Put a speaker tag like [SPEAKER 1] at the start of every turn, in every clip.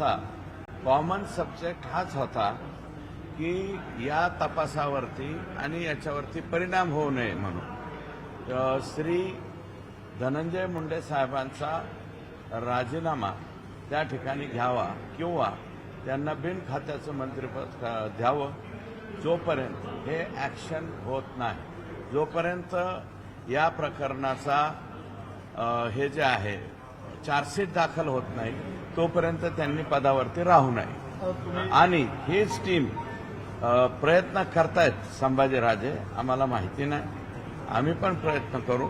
[SPEAKER 1] आमचा common subject हाच होता की या तपासावरती आणि याच्यावरती परिणाम होऊ नये म्हणून श्री धनंजय मुंडे साहेबांचा राजीनामा त्या ठिकाणी घ्यावा किंवा त्यांना बिन खात्याचं मंत्रिपद द्यावं जोपर्यंत हे ॲक्शन होत नाही, जोपर्यंत या प्रकरणाचा हे जे आहे चार्जशीट दाखल होत नाही तोपर्यंत त्यांनी पदावरती राहू नये. आणि हीच टीम प्रयत्न करतायत संभाजीराजे, आम्हाला माहिती नाही, आम्ही पण प्रयत्न करू.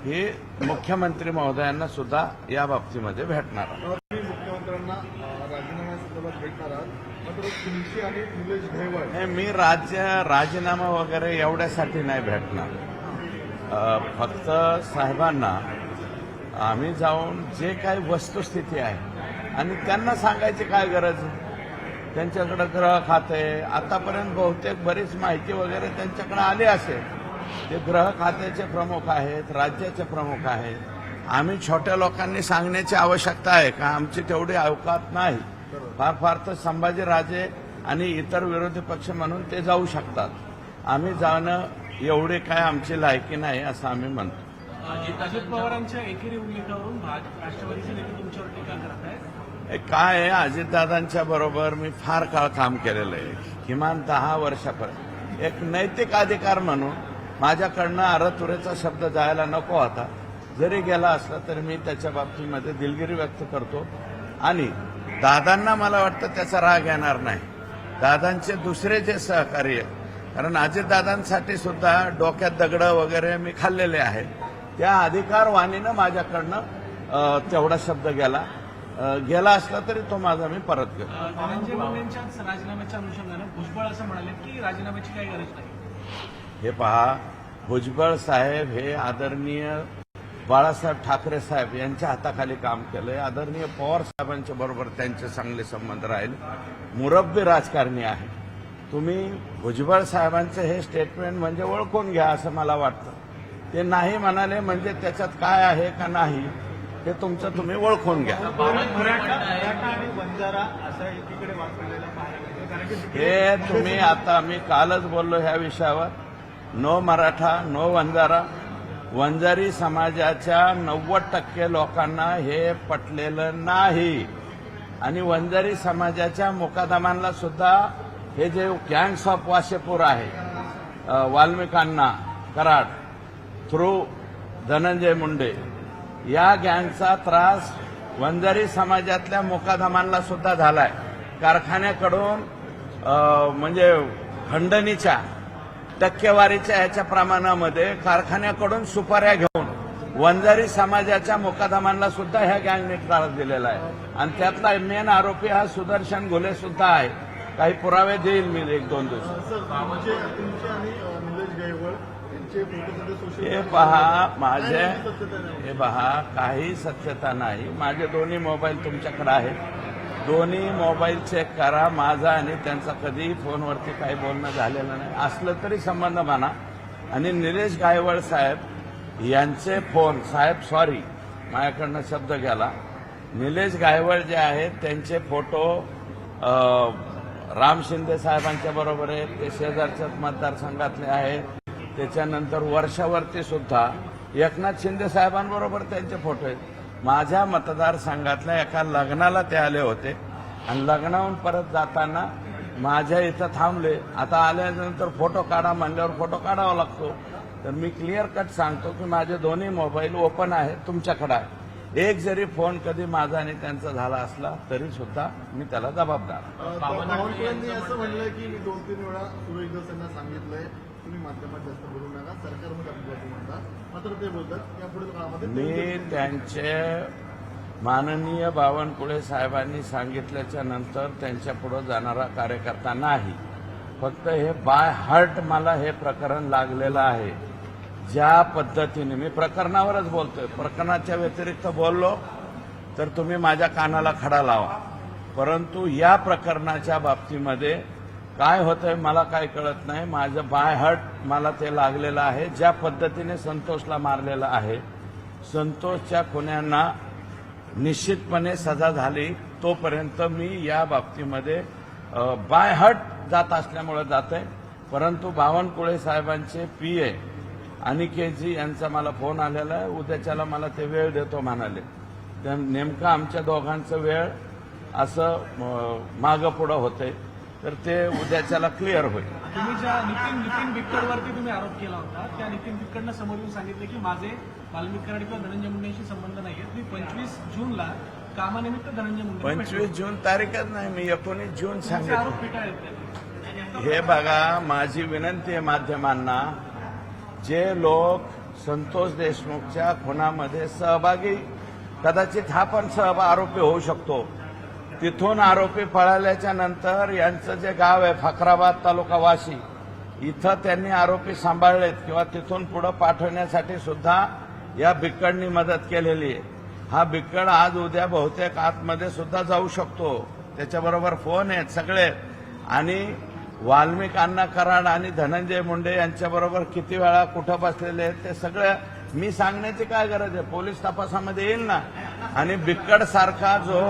[SPEAKER 1] हे मुख्यमंत्री महोदयांना सुद्धा या बाबतीमध्ये भेटणार आहोत.
[SPEAKER 2] मुख्यमंत्र्यांना राजीनाम्यासंदर्भात भेटणार आहात, मात्र तुमची आणि निलेश घाईवळ
[SPEAKER 1] मी राजीनामा वगैरे एवढ्यासाठी नाही भेटणार. फक्त साहेबांना आम्ही जाऊन जे काही वस्तुस्थिती आहे आणि त्यांना सांगायची काय गरज आहे. त्यांच्याकडे गृह खाते आतापर्यंत बहुतेक बरीच माहिती वगैरे त्यांच्याकडे आली असेल. ते गृह खात्याचे प्रमुख आहेत, राज्याचे प्रमुख आहेत. आम्ही छोट्या लोकांनी सांगण्याची आवश्यकता आहे का? आमची तेवढी अवकात नाही. फार तर संभाजीराजे आणि इतर विरोधी पक्ष म्हणून ते जाऊ शकतात. आम्ही जाणं एवढे काय आमची लायकी नाही असं आम्ही म्हणतो.
[SPEAKER 3] अजित पवारांच्या एकेरी उल्लेखावरून राष्ट्रवादीचे नेते तुमच्यावर टीका करत आहेत.
[SPEAKER 1] काय आहे, अजितदादांच्या बरोबर मी फार काळ काम केलेलं आहे, किमान 10 वर्षापर्यंत. एक नैतिक अधिकार म्हणून माझ्याकडनं अरतुरेचा शब्द जायला नको होता. जरी गेला असला तरी मी त्याच्या बाबतीमध्ये दिलगिरी व्यक्त करतो. आणि दादांना मला वाटतं त्याचा राग येणार नाही. दादांचे दुसरे जे सहकार्य, कारण अजितदादांसाठी सुद्धा डोक्यात दगडं वगैरे मी खाल्लेले आहेत, त्या अधिकारवाणीनं माझ्याकडनं तेवढा शब्द गेला असला तरी तो माझा मी परत घेतो.
[SPEAKER 3] धनंजय मुंडेंच्या राजीनाम्याच्या अनुषंगानं भुजबळ असं म्हणाले की राजीनाम्याची काही गरज नाही.
[SPEAKER 1] हे पहा, भुजबळ साहेब हे आदरणीय बाळासाहेब ठाकरे साहेब यांच्या हाताखाली काम केलंय. आदरणीय पवार साहेबांच्या बरोबर त्यांचे चांगले संबंध राहिले. मुरब्बी राजकारणी आहे. तुम्ही भुजबळ साहेबांचं हे स्टेटमेंट म्हणजे ओळखून घ्या असं मला वाटतं. ते नाही म्हणाले म्हणजे त्याच्यात काय आहे का नाही हे तुमचं तुम्ही ओळखून घ्या. हे तुम्ही आता मी कालच बोललो ह्या विषयावर. No Maratha no Vanjara. वंजारी समाजाच्या 90% लोकांना हे पटलेलं नाही. आणि वंजारी समाजाच्या मुकादमांना सुद्धा हे जे गँग्स ऑफ वाशेपूर आहे, वाल्मिकांना कराड थ्रू धनंजय मुंडे, या गँगचा त्रास वंजारी समाजातल्या मुकादमांना सुद्धा झालाय. कारखान्याकडून म्हणजे खंडणीच्या टक्केवारीच्या याच्या प्रमाणामध्ये कारखान्याकडून सुपाऱ्या घेऊन वंजारी समाजाच्या मुकादमांना सुद्धा ह्या गँगने त्रास दिलेला आहे. आणि त्यातला मेन आरोपी हा सुदर्शन घुले सुद्धा आहे. काही पुरावे देईल मी 1-2 दिवसात. हे पहा काही सत्यता नाही. माझे दोन्ही मोबाईल तुमच्याकडे आहेत. दोन्ही मोबाईल चेक करा. माझा आणि त्यांचा कधीही फोनवरती काही बोलणं झालेलं नाही. असलं तरी संबंध म्हणा. आणि निलेश गायवळ साहेब यांचे फोन, साहेब सॉरी माझ्याकडनं शब्द गेला, निलेश गायवळ जे आहेत त्यांचे फोटो राम शिंदे साहेबांच्या बरोबर आहेत. ते शेजारच्याच मतदारसंघातले आहेत. त्याच्यानंतर वर्षावरती सुद्धा एकनाथ शिंदे साहेबांबरोबर त्यांचे फोटो आहेत. माझ्या मतदारसंघातल्या एका लग्नाला ते आले होते आणि लग्नाहून परत जाताना माझ्या इथं थांबले. आता आल्यानंतर फोटो काढा म्हणल्यावर फोटो काढावा लागतो. तर मी क्लिअर कट सांगतो की माझे दोन्ही मोबाईल ओपन आहेत, तुमच्याकडे आहे. एक जरी फोन कधी माझा आणि त्यांचा झाला असला तरी सुद्धा मी त्याला जबाबदार.
[SPEAKER 2] बावनकुळेंनी असं म्हणलंय की मी 2-3 वेळा सुरेश दसांना सांगितलंय तुम्ही माध्यमात जास्त बोलू नका, सरकारमध्ये आपल्याला म्हणतात, मात्र ते बोलतात यापुढील काळामध्ये
[SPEAKER 1] मी त्यांचे माननीय बावनकुळे साहेबांनी सांगितल्याच्या नंतर त्यांच्या पुढे जाणारा कार्यकर्ता नाही. फक्त हे बाय हार्ट मला हे प्रकरण लागलेलं आहे. ज्या पद्धतीने मी प्रकरणावरच बोलतोय, प्रकरणाच्या व्यतिरिक्त बोललो तर तुम्ही माझ्या कानाला खडा लावा. परंतु या प्रकरणाच्या बाबतीमध्ये काय होतंय मला काय कळत नाही. माझं बाय हार्ट मला ते लागलेलं आहे. ज्या पद्धतीने संतोषला मारलेलं आहे, संतोषच्या खुन्यांना निश्चितपणे सजा झाली तोपर्यंत मी या बाबतीमध्ये बाय हर्ट जात असल्यामुळे जात आहे. परंतु बावनकुळे साहेबांचे PA अनिकेतजी यांचा मला फोन आलेला आहे. उद्याच्याला मला ते वेळ देतो म्हणाले. तर नेमका आमच्या दोघांचं वेळ असं मागं पुढं होते, तर ते उद्याच्याला क्लिअर होईल.
[SPEAKER 3] तुम्ही ज्या नितीन बिक्कडवरती तुम्ही आरोप केला होता, त्या नितीन बिक्कडनं समोर येऊन सांगितले की माझे वाल्मिक कराड किंवा धनंजय मुंडेंशी संबंध नाही आहेत. मी 25 जूनला कामानिमित्त धनंजय मुंडे
[SPEAKER 1] 25 जून तारीखच नाही, मी 19 जून
[SPEAKER 3] आरोप
[SPEAKER 1] सांगितलं.
[SPEAKER 3] फेटाळले त्यांनी.
[SPEAKER 1] हे बघा, माझी विनंती आहे माध्यमांना, जे लोक संतोष देशमुखच्या खुनामध्ये सहभागी, कदाचित हा पण आरोपी होऊ शकतो, तिथून आरोपी पळाल्याच्या नंतर यांचं जे गाव आहे फकराबाद तालुका वाशी, इथं त्यांनी आरोपी सांभाळलेत किंवा तिथून पुढे पाठवण्यासाठी सुद्धा या बिक्कडनी मदत केलेली आहे. हा बिक्कड आज उद्या बहुतेक आतमध्ये सुद्धा जाऊ शकतो. त्याच्याबरोबर फोन आहेत सगळे. आणि वाल्मिक अण्णा कराड आणि धनंजय मुंडे यांच्याबरोबर किती वेळा कुठं बसलेले आहेत ते सगळं मी सांगण्याची काय गरज आहे, पोलीस तपासामध्ये येईल ना. आणि बिक्कड सारखा जो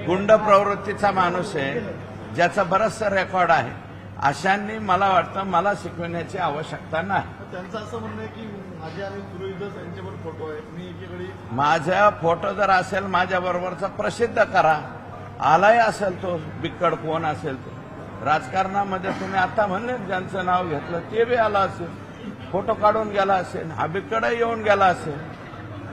[SPEAKER 1] गुंड प्रवृत्तीचा माणूस आहे, ज्याचं बरंचसं रेकॉर्ड आहे, अशांनी मला वाटतं मला शिकवण्याची आवश्यकता नाही.
[SPEAKER 2] त्यांचं असं म्हणणं आहे की माझे आणि सुरेश धस यांच्यावर फोटो आहे, मी एकीकडे
[SPEAKER 1] माझा फोटो जर असेल माझ्याबरोबरचा प्रसिद्ध करा. आलाही असेल तो बिक्कड कोण असेल तो. राजकारणामध्ये तुम्ही आता म्हणले ज्यांचं नाव घेतलं ते बी आला असेल, फोटो काढून गेला असेल, हा बिक्कडही येऊन गेला असेल.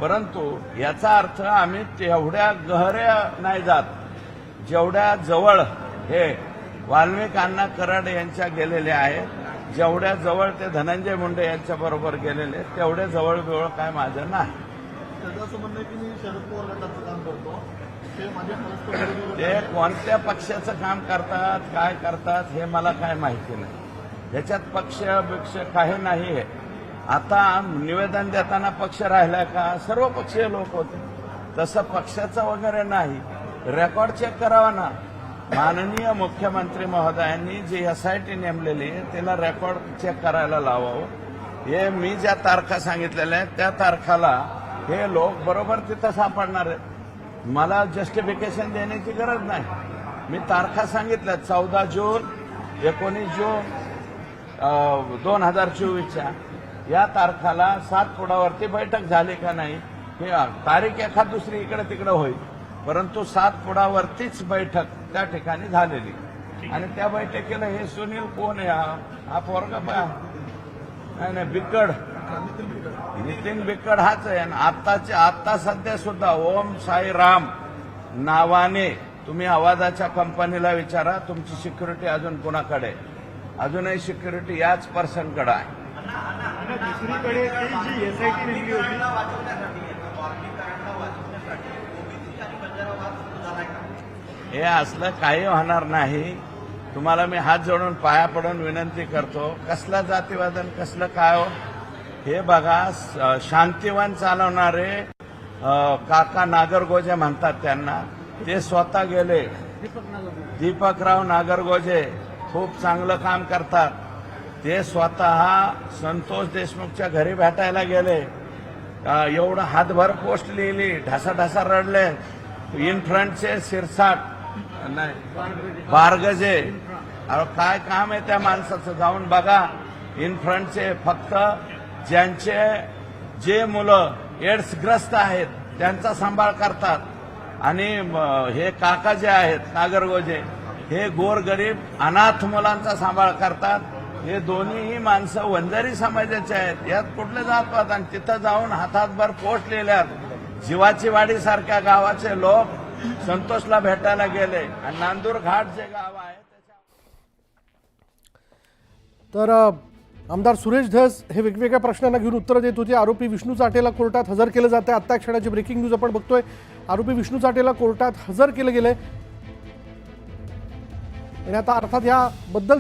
[SPEAKER 1] परंतु याचा अर्थ आम्ही तेवढ्या गहऱ्या नाही जात जेवढ्या जवळ हे वाल्मिक अण्णा कराड यांच्या गेलेले आहे, जेवढ्या जवळ ते धनंजय मुंडे यांच्या बरोबर गेलेले, तेवढे जवळ काय माझं नाही.
[SPEAKER 2] त्याचं असं म्हणणं आहे की मी शरद पवार गटाचं काम करतो, ते माझ्या परस्पर विरोधी
[SPEAKER 1] ते कोणत्या पक्षाचं काम करतात, काय करतात हे मला काय माहिती नाही. याच्यात पक्ष काही नाही आहे. आता निवेदन देताना पक्ष राहिला का, सर्व पक्षीय लोक होते, तसं पक्षाचं वगैरे नाही. रेकॉर्ड चेक करावा ना. माननीय मुख्यमंत्री महोदयांनी जी SIT नेमलेली आहे त्याला रेकॉर्ड चेक करायला लावावं. हे मी ज्या तारखा सांगितलेल्या आहेत त्या तारखाला हे लोक बरोबर तिथं सापडणार आहेत. मला जस्टिफिकेशन देण्याची गरज नाही. मी तारखा सांगितल्या 14 जून 19 जून 2024च्या या तारखाला सातपुडावरती बैठक झाली का नाही हे तारीख एखाद दुसरी इकडे तिकडे होईल, परंतु सातपुडावरतीच बैठक त्या ठिकाणी झालेली. आणि त्या बैठकीला हे सुनील कोण आहे, हा पोरगा नाही बिक्कड, नितीन बिक्कड हाच आहे. आणि आता सध्या सुद्धा ओम साई राम नावाने तुम्ही आवाजाच्या कंपनीला विचारा, तुमची सिक्युरिटी अजून कोणाकडे, अजूनही सिक्युरिटी याच पर्सनकडे आहे.
[SPEAKER 3] दुसरीकडे जी SIT नेमली होती,
[SPEAKER 1] हे असलं काही होणार नाही. तुम्हाला मी हात जोडून पाया पडून विनंती करतो, कसलं जातीवादन कसलं काय हो हे बघा. शांतिवन चालवणारे काका नागरगोजे म्हणतात त्यांना, ते स्वतः गेले. दीपकराव नागरगोजे खूप चांगलं काम करतात. ते स्वतः संतोष देशमुखच्या घरी भेटायला गेले. एवढं हातभर पोस्ट लिहिली, ढासाढासा रडले. इन फ्रंटचे सिरसाट नाही बारगजे, काय काम आहे त्या माणसाचं, जाऊन बघा. इन फ्रंटचे फक्त ज्यांचे जे मुलं एड्सग्रस्त आहेत त्यांचा सांभाळ करतात. आणि हे काका जे आहेत नागरगोजे, हे गोरगरीब अनाथ मुलांचा सांभाळ करतात. हे दोन्हीही माणसं वंजारी समाजाचे आहेत. यात कुठले जात. आणि तिथं जाऊन हातातभर पोस्ट लिहिल्यात. जीवाची वाडी सारख्या गावाचे लोक संतोषला भेटायला गेले. आणि नांदूर घाट जे गाव आहे
[SPEAKER 4] तर आमदार सुरेश धस हे वेगवेगळ्या प्रश्नांना घेऊन उत्तर देत होते. आरोपी विष्णू चाटेला कोर्टात हजर केलं जातं. आत्ता क्षणाची ब्रेकिंग न्यूज आपण बघतोय. आरोपी विष्णू चाटेला कोर्टात हजर केलं गेलंय आणि आता अर्थात याबद्दल